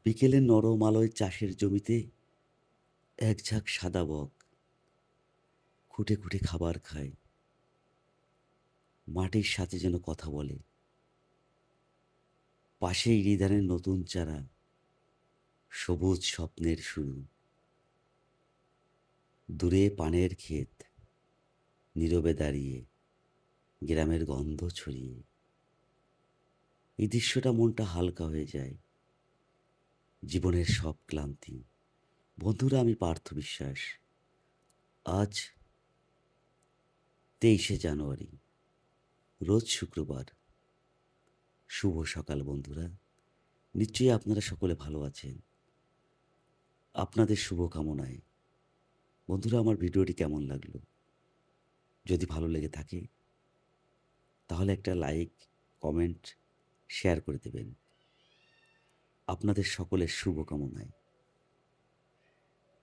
বিকেলের নরম আলোয় চাষের জমিতে এক ঝাঁক সাদা বক খুঁটে খুঁটে খাবার খায়। মাটির সাথে যেন কথা বলে। পাশেই ইরিধানের নতুন চারা, সবুজ স্বপ্নের শুরু। দূরে পানের ক্ষেত, নীরবে দাঁড়িয়ে, গ্রামের গন্ধ ছড়িয়ে। এই দৃশ্যটা মনটা হালকা হয়ে যায়। জীবনের সব ক্লান্তি। বন্ধুরা, আমি পার্থ বিশ্বাস। আজ 23শে জানুয়ারি, রোজ শুক্রবার। শুভ সকাল বন্ধুরা। নিশ্চয়ই আপনারা সকলে ভালো আছেন। আপনাদের শুভকামনায়। বন্ধুরা, আমার ভিডিওটি কেমন লাগলো? যদি ভালো লেগে থাকে তাহলে একটা লাইক, কমেন্ট, শেয়ার করে দেবেন। আপনাদের সকলের শুভকামনায়।